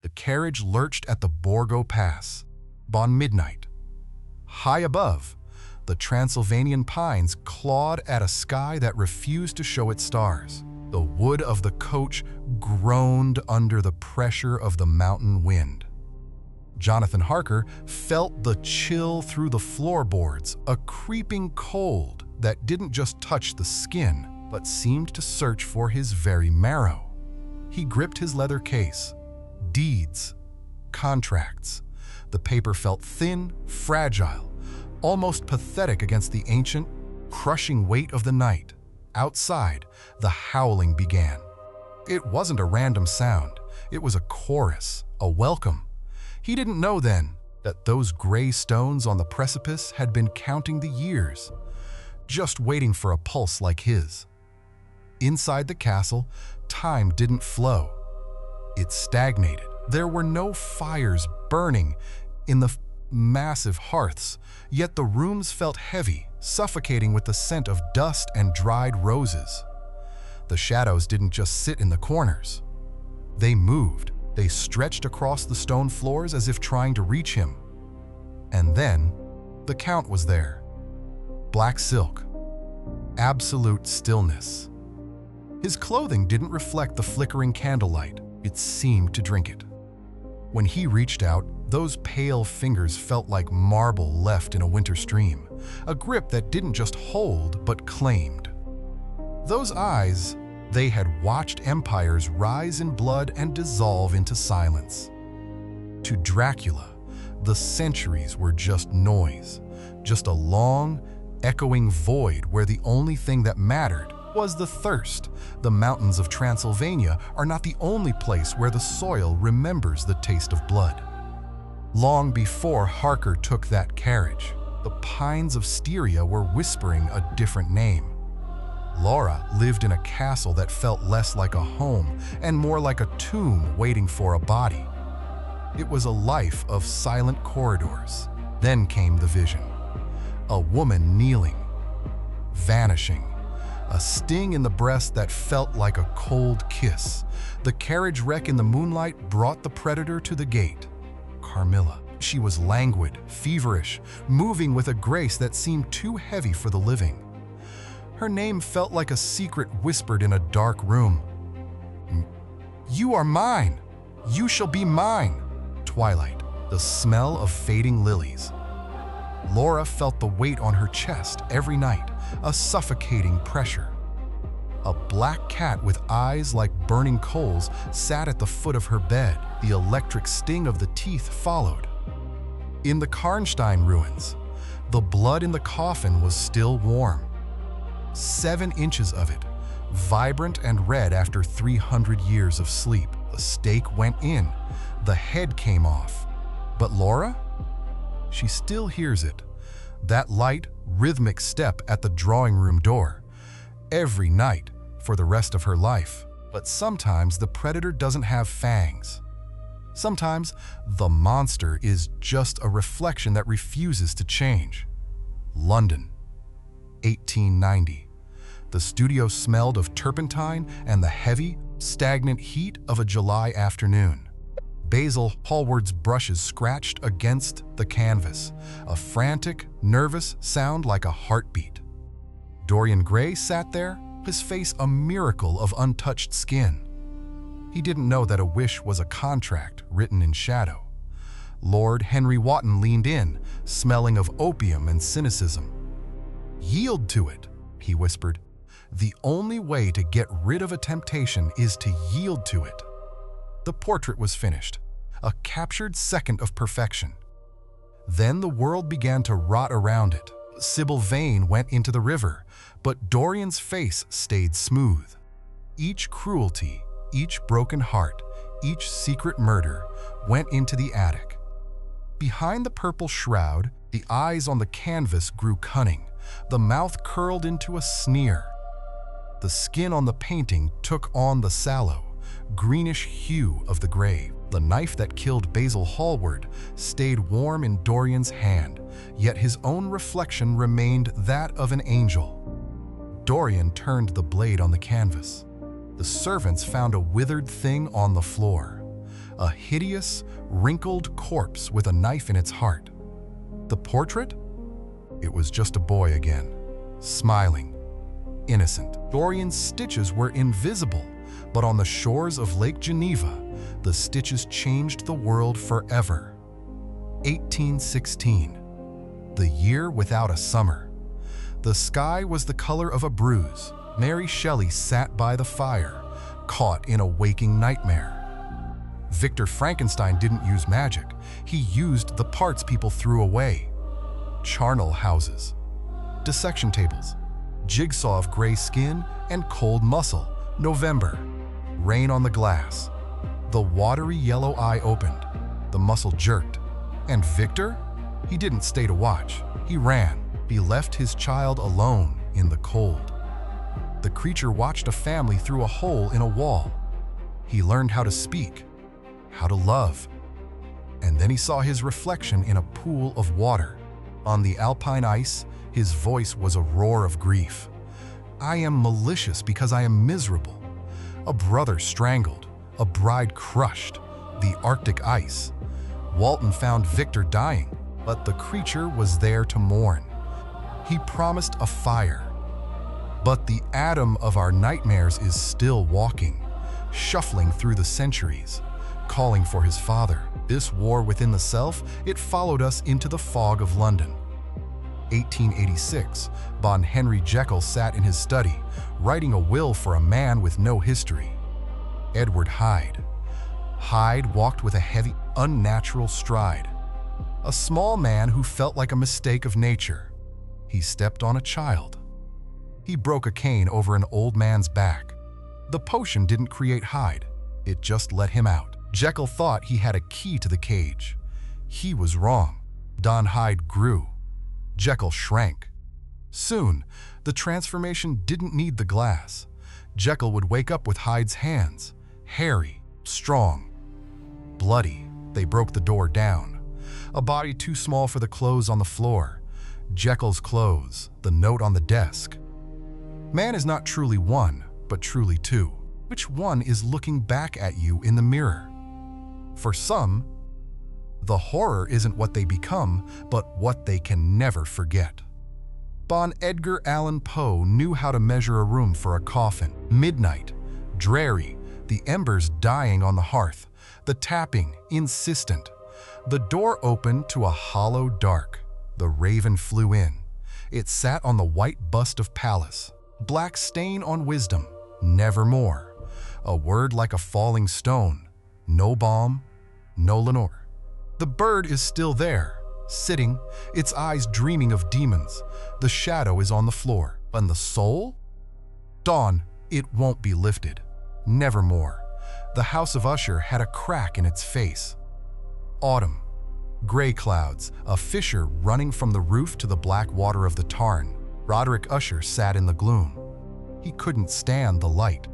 The carriage lurched at the Borgo Pass. On midnight, high above, the Transylvanian pines clawed at a sky that refused to show its stars. The wood of the coach groaned under the pressure of the mountain wind. Jonathan Harker felt the chill through the floorboards, a creeping cold that didn't just touch the skin, but seemed to search for his very marrow. He gripped his leather case. Deeds. Contracts. The paper felt thin, fragile, almost pathetic against the ancient, crushing weight of the night. Outside, the howling began. It wasn't a random sound. It was a chorus, a welcome. He didn't know then that those gray stones on the precipice had been counting the years, just waiting for a pulse like his. Inside the castle, time didn't flow. It stagnated. There were no fires burning in the massive hearths, yet the rooms felt heavy, suffocating with the scent of dust and dried roses. The shadows didn't just sit in the corners. They moved. They stretched across the stone floors as if trying to reach him. And then, the Count was there. Black silk. Absolute stillness. His clothing didn't reflect the flickering candlelight. It seemed to drink it. When he reached out, those pale fingers felt like marble left in a winter stream, a grip that didn't just hold, but claimed. Those eyes, they had watched empires rise in blood and dissolve into silence. To Dracula, the centuries were just noise, just a long, echoing void where the only thing that mattered was the thirst. The mountains of Transylvania are not the only place where the soil remembers the taste of blood. Long before Harker took that carriage, the pines of Styria were whispering a different name. Laura lived in a castle that felt less like a home and more like a tomb waiting for a body. It was a life of silent corridors. Then came the vision. A woman kneeling, vanishing. A sting in the breast that felt like a cold kiss. The carriage wreck in the moonlight brought the predator to the gate. Carmilla. She was languid, feverish, moving with a grace that seemed too heavy for the living. Her name felt like a secret whispered in a dark room. "You are mine. You shall be mine." Twilight. The smell of fading lilies. Laura felt the weight on her chest every night, a suffocating pressure. A black cat with eyes like burning coals sat at the foot of her bed. The electric sting of the teeth followed. In the Karnstein ruins, the blood in the coffin was still warm. 7 inches of it, vibrant and red after 300 years of sleep. The stake went in, the head came off. But Laura? She still hears it. That light, rhythmic step at the drawing room door. Every night, for the rest of her life. But sometimes the predator doesn't have fangs. Sometimes the monster is just a reflection that refuses to change. London, 1890. The studio smelled of turpentine and the heavy, stagnant heat of a July afternoon. Basil Hallward's brushes scratched against the canvas, a frantic, nervous sound like a heartbeat. Dorian Gray sat there, his face a miracle of untouched skin. He didn't know that a wish was a contract written in shadow. Lord Henry Wotton leaned in, smelling of opium and cynicism. "Yield to it," he whispered. "The only way to get rid of a temptation is to yield to it." The portrait was finished, a captured second of perfection. Then the world began to rot around it. Sybil Vane went into the river, but Dorian's face stayed smooth. Each cruelty, each broken heart, each secret murder went into the attic. Behind the purple shroud, the eyes on the canvas grew cunning. The mouth curled into a sneer. The skin on the painting took on the sallow, greenish hue of the grave. The knife that killed Basil Hallward stayed warm in Dorian's hand, yet his own reflection remained that of an angel. Dorian turned the blade on the canvas. The servants found a withered thing on the floor, a hideous, wrinkled corpse with a knife in its heart. The portrait? It was just a boy again, smiling, innocent. Dorian's stitches were invisible, but on the shores of Lake Geneva, the stitches changed the world forever. 1816, the year without a summer. The sky was the color of a bruise. Mary Shelley sat by the fire, caught in a waking nightmare. Victor Frankenstein didn't use magic. He used the parts people threw away. Charnel houses, dissection tables, jigsaw of gray skin and cold muscle. November, rain on the glass. The watery yellow eye opened. The muscle jerked. And Victor? He didn't stay to watch. He ran. He left his child alone in the cold. The creature watched a family through a hole in a wall. He learned how to speak, how to love. And then he saw his reflection in a pool of water. On the alpine ice, his voice was a roar of grief. I am malicious because I am miserable. A brother strangled, a bride crushed, the Arctic ice. Walton found Victor dying, but the creature was there to mourn. He promised a fire. But the Adam of our nightmares is still walking, shuffling through the centuries, calling for his father. This war within the self, it followed us into the fog of London. 1886, Bon Henry Jekyll sat in his study, writing a will for a man with no history. Edward Hyde. Hyde walked with a heavy, unnatural stride. A small man who felt like a mistake of nature. He stepped on a child. He broke a cane over an old man's back. The potion didn't create Hyde. It just let him out. Jekyll thought he had a key to the cage. He was wrong. Don Hyde grew. Jekyll shrank. Soon, the transformation didn't need the glass. Jekyll would wake up with Hyde's hands, hairy, strong, bloody. They broke the door down. A body too small for the clothes on the floor. Jekyll's clothes, the note on the desk. Man is not truly one, but truly two. Which one is looking back at you in the mirror? For some, the horror isn't what they become, but what they can never forget. Edgar Allan Poe knew how to measure a room for a coffin. Midnight, dreary, the embers dying on the hearth, the tapping insistent. The door opened to a hollow dark. The raven flew in. It sat on the white bust of Pallas. Black stain on wisdom, nevermore. A word like a falling stone. No balm, no Lenore. The bird is still there, sitting, its eyes dreaming of demons. The shadow is on the floor. And the soul? Dawn, it won't be lifted. Nevermore. The house of Usher had a crack in its face. Autumn. Gray clouds, a fissure running from the roof to the black water of the tarn. Roderick Usher sat in the gloom. He couldn't stand the light.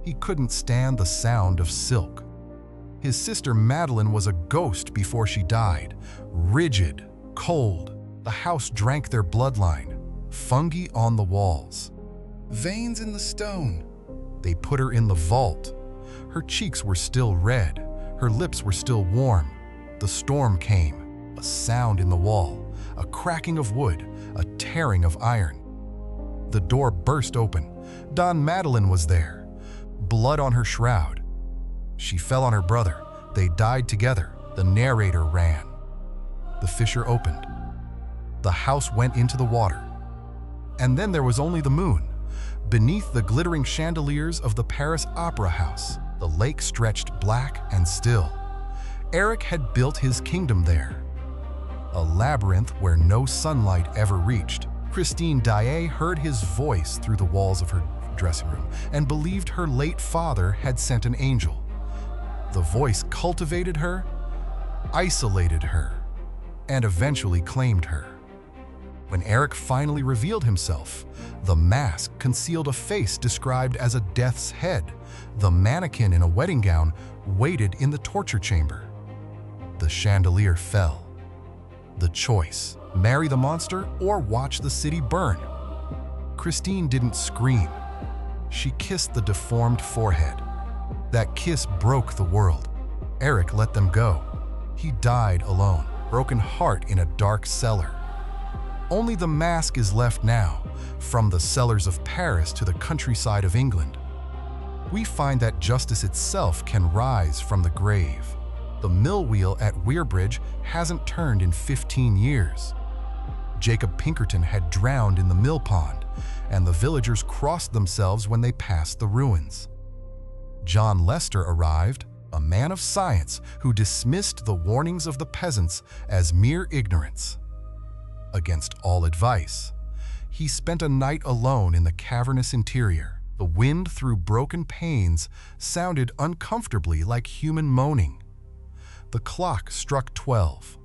He couldn't stand the sound of silk. His sister Madeline was a ghost before she died, rigid, cold. The house drank their bloodline, fungi on the walls. Veins in the stone. They put her in the vault. Her cheeks were still red. Her lips were still warm. The storm came, a sound in the wall, a cracking of wood, a tearing of iron. The door burst open. Don Madeline was there, blood on her shroud. She fell on her brother. They died together. The narrator ran. The fissure opened. The house went into the water. And then there was only the moon. Beneath the glittering chandeliers of the Paris Opera House, the lake stretched black and still. Eric had built his kingdom there, a labyrinth where no sunlight ever reached. Christine Daae heard his voice through the walls of her dressing room and believed her late father had sent an angel. The voice cultivated her, isolated her, and eventually claimed her. When Eric finally revealed himself, the mask concealed a face described as a death's head. The mannequin in a wedding gown waited in the torture chamber. The chandelier fell. The choice: marry the monster or watch the city burn. Christine didn't scream. She kissed the deformed forehead. That kiss broke the world. Eric let them go. He died alone, broken heart in a dark cellar. Only the mask is left now, from the cellars of Paris to the countryside of England. We find that justice itself can rise from the grave. The mill wheel at Weirbridge hasn't turned in 15 years. Jacob Pinkerton had drowned in the mill pond, and the villagers crossed themselves when they passed the ruins. John Lester arrived, a man of science who dismissed the warnings of the peasants as mere ignorance. Against all advice, he spent a night alone in the cavernous interior. The wind through broken panes sounded uncomfortably like human moaning. The clock struck 12.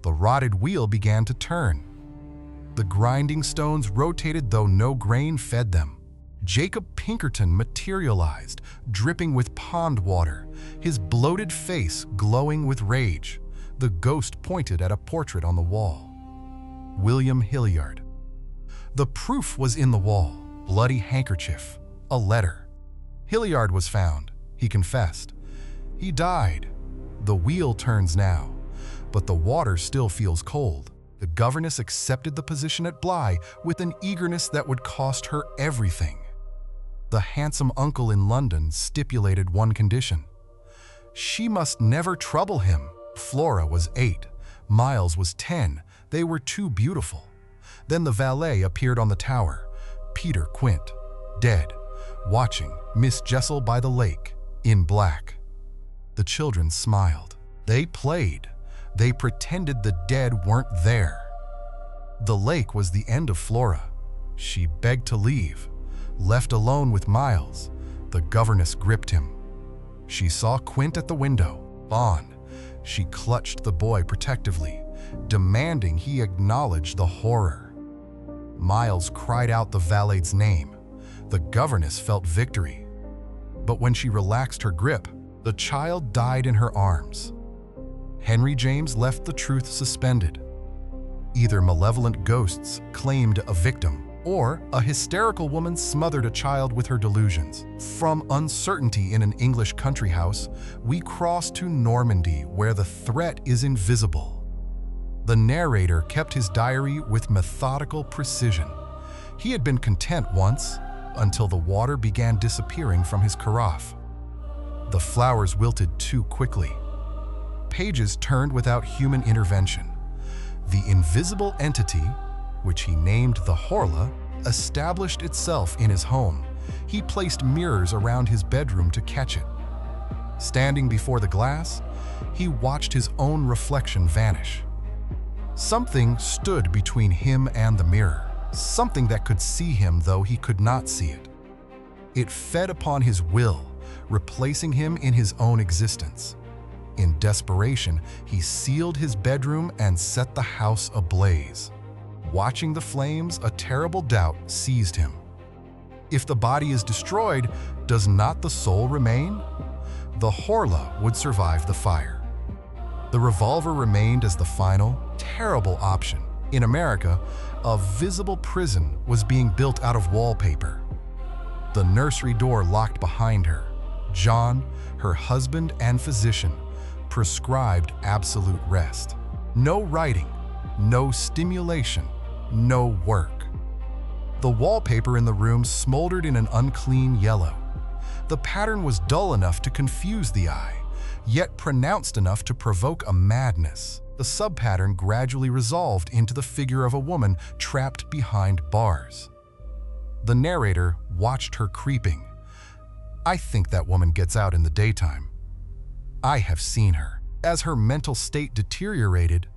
The rotted wheel began to turn. The grinding stones rotated though no grain fed them. Jacob Pinkerton materialized, dripping with pond water, his bloated face glowing with rage. The ghost pointed at a portrait on the wall. William Hilliard. The proof was in the wall: bloody handkerchief, a letter. Hilliard was found. He confessed. He died. The wheel turns now, but the water still feels cold. The governess accepted the position at Bly with an eagerness that would cost her everything. The handsome uncle in London stipulated one condition. She must never trouble him. Flora was 8, Miles was 10. They were too beautiful. Then the valet appeared on the tower, Peter Quint, dead, watching Miss Jessel by the lake, in black. The children smiled. They played. They pretended the dead weren't there. The lake was the end of Flora. She begged to leave. Left alone with Miles, the governess gripped him. She saw Quint at the window. On. She clutched the boy protectively, demanding he acknowledge the horror. Miles cried out the valet's name. The governess felt victory. But when she relaxed her grip, the child died in her arms. Henry James left the truth suspended. Either malevolent ghosts claimed a victim, or a hysterical woman smothered a child with her delusions. From uncertainty in an English country house, we cross to Normandy, where the threat is invisible. The narrator kept his diary with methodical precision. He had been content once, until the water began disappearing from his carafe. The flowers wilted too quickly. Pages turned without human intervention. The invisible entity, which he named the Horla, established itself in his home. He placed mirrors around his bedroom to catch it. Standing before the glass, he watched his own reflection vanish. Something stood between him and the mirror, something that could see him though he could not see it. It fed upon his will, replacing him in his own existence. In desperation, he sealed his bedroom and set the house ablaze. Watching the flames, a terrible doubt seized him. If the body is destroyed, does not the soul remain? The Horla would survive the fire. The revolver remained as the final, terrible option. In America, a visible prison was being built out of wallpaper. The nursery door locked behind her. John, her husband and physician, prescribed absolute rest. No writing, no stimulation, no work. The wallpaper in the room smoldered in an unclean yellow. The pattern was dull enough to confuse the eye, yet pronounced enough to provoke a madness. The sub-pattern gradually resolved into the figure of a woman trapped behind bars. The narrator watched her creeping. I think that woman gets out in the daytime. I have seen her. As her mental state deteriorated,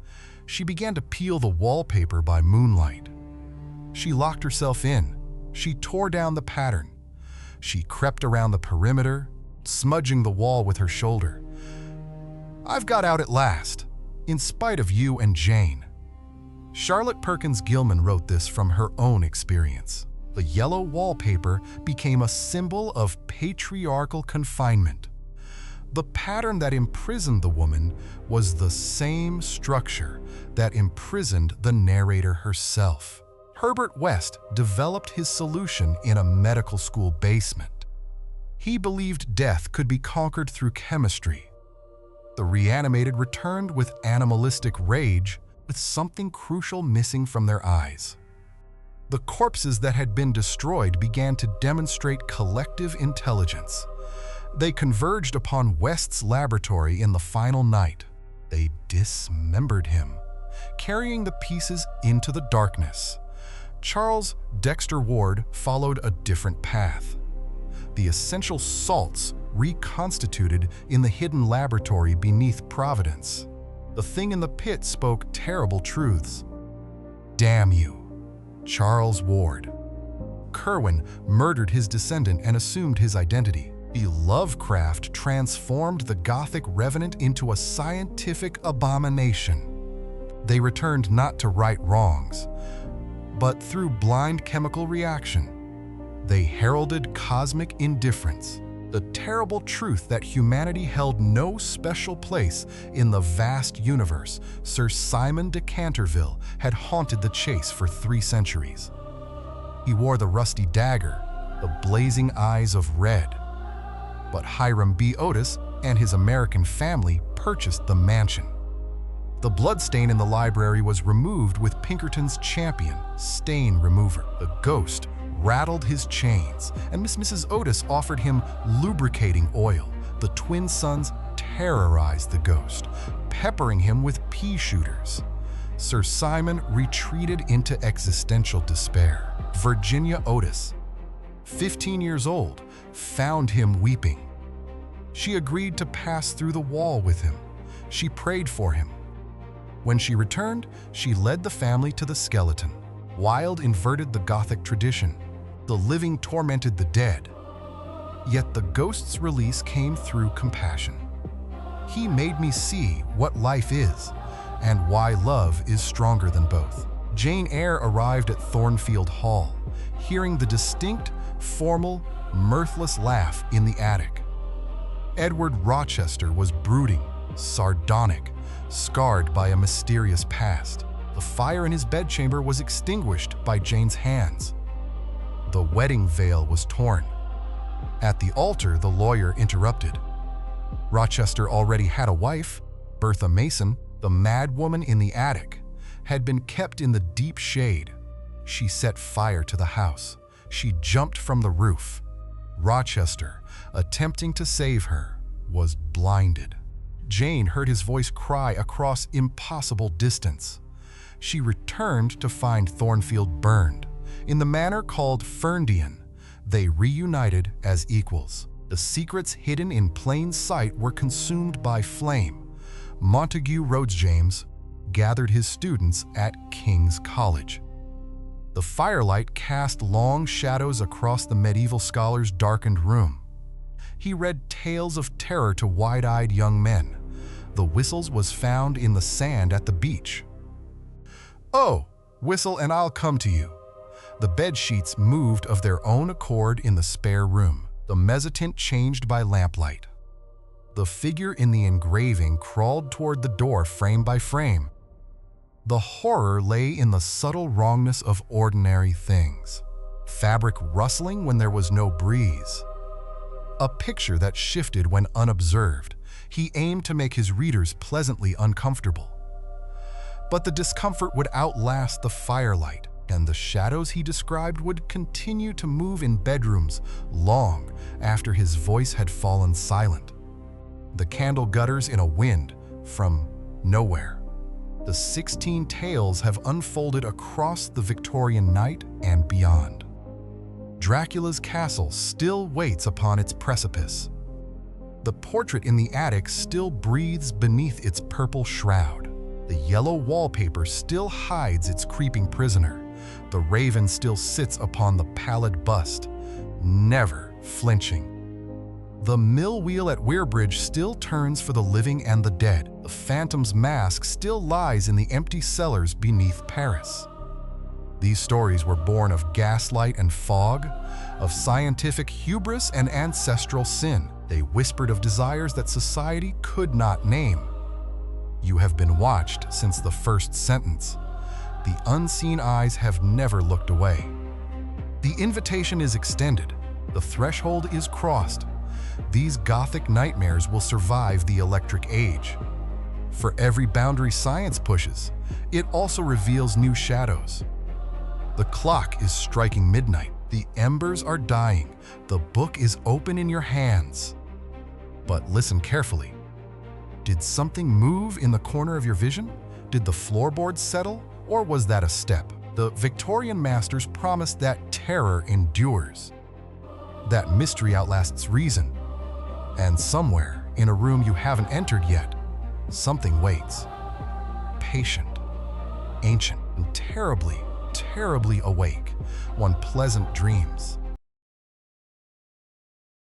she began to peel the wallpaper by moonlight. She locked herself in. She tore down the pattern. She crept around the perimeter, smudging the wall with her shoulder. I've got out at last, in spite of you and Jane. Charlotte Perkins Gilman wrote this from her own experience. The yellow wallpaper became a symbol of patriarchal confinement. The pattern that imprisoned the woman was the same structure that imprisoned the narrator herself. Herbert West developed his solution in a medical school basement. He believed death could be conquered through chemistry. The reanimated returned with animalistic rage, with something crucial missing from their eyes. The corpses that had been destroyed began to demonstrate collective intelligence. They converged upon West's laboratory in the final night. They dismembered him, carrying the pieces into the darkness. Charles Dexter Ward followed a different path. The essential salts reconstituted in the hidden laboratory beneath Providence. The thing in the pit spoke terrible truths. Damn you, Charles Ward. Kerwin murdered his descendant and assumed his identity. Lovecraft transformed the Gothic revenant into a scientific abomination. They returned not to right wrongs, but through blind chemical reaction. They heralded cosmic indifference, the terrible truth that humanity held no special place in the vast universe. Sir Simon de Canterville had haunted the chase for 3 centuries. He wore the rusty dagger, the blazing eyes of red. But Hiram B. Otis and his American family purchased the mansion. The bloodstain in the library was removed with Pinkerton's champion, stain remover. The ghost rattled his chains, and Mrs. Otis offered him lubricating oil. The twin sons terrorized the ghost, peppering him with pea shooters. Sir Simon retreated into existential despair. Virginia Otis, 15 years old, found him weeping. She agreed to pass through the wall with him. She prayed for him. When she returned, she led the family to the skeleton. Wilde inverted the Gothic tradition. The living tormented the dead. Yet the ghost's release came through compassion. He made me see what life is and why love is stronger than both. Jane Eyre arrived at Thornfield Hall, hearing the distinct, formal, mirthless laugh in the attic. Edward Rochester was brooding, sardonic, scarred by a mysterious past. The fire in his bedchamber was extinguished by Jane's hands. The wedding veil was torn. At the altar, the lawyer interrupted. Rochester already had a wife. Bertha Mason, the mad woman in the attic, had been kept in the deep shade. She set fire to the house. She jumped from the roof. Rochester, attempting to save her, was blinded. Jane heard his voice cry across impossible distance. She returned to find Thornfield burned. In the manner called Ferndian, they reunited as equals. The secrets hidden in plain sight were consumed by flame. Montague Rhodes James gathered his students at King's College. The firelight cast long shadows across the medieval scholar's darkened room. He read tales of terror to wide-eyed young men. The whistles was found in the sand at the beach. "Oh, whistle and I'll come to you." The bed sheets moved of their own accord in the spare room. The mezzotint changed by lamplight. The figure in the engraving crawled toward the door frame by frame. The horror lay in the subtle wrongness of ordinary things. Fabric rustling when there was no breeze. A picture that shifted when unobserved. He aimed to make his readers pleasantly uncomfortable. But the discomfort would outlast the firelight, and the shadows he described would continue to move in bedrooms long after his voice had fallen silent. The candle gutters in a wind from nowhere. The 16 tales have unfolded across the Victorian night and beyond. Dracula's castle still waits upon its precipice. The portrait in the attic still breathes beneath its purple shroud. The yellow wallpaper still hides its creeping prisoner. The raven still sits upon the pallid bust, never flinching. The mill wheel at Weirbridge still turns for the living and the dead. The phantom's mask still lies in the empty cellars beneath Paris. These stories were born of gaslight and fog, of scientific hubris and ancestral sin. They whispered of desires that society could not name. You have been watched since the first sentence. The unseen eyes have never looked away. The invitation is extended. The threshold is crossed. these Gothic nightmares will survive the electric age. For every boundary science pushes, it also reveals new shadows. The clock is striking midnight. The embers are dying. The book is open in your hands. But listen carefully. Did something move in the corner of your vision? Did the floorboards settle, or was that a step? The Victorian masters promised that terror endures, that mystery outlasts reason, and somewhere in a room you haven't entered yet, something waits. Patient, ancient, and terribly, terribly awake. One pleasant dreams.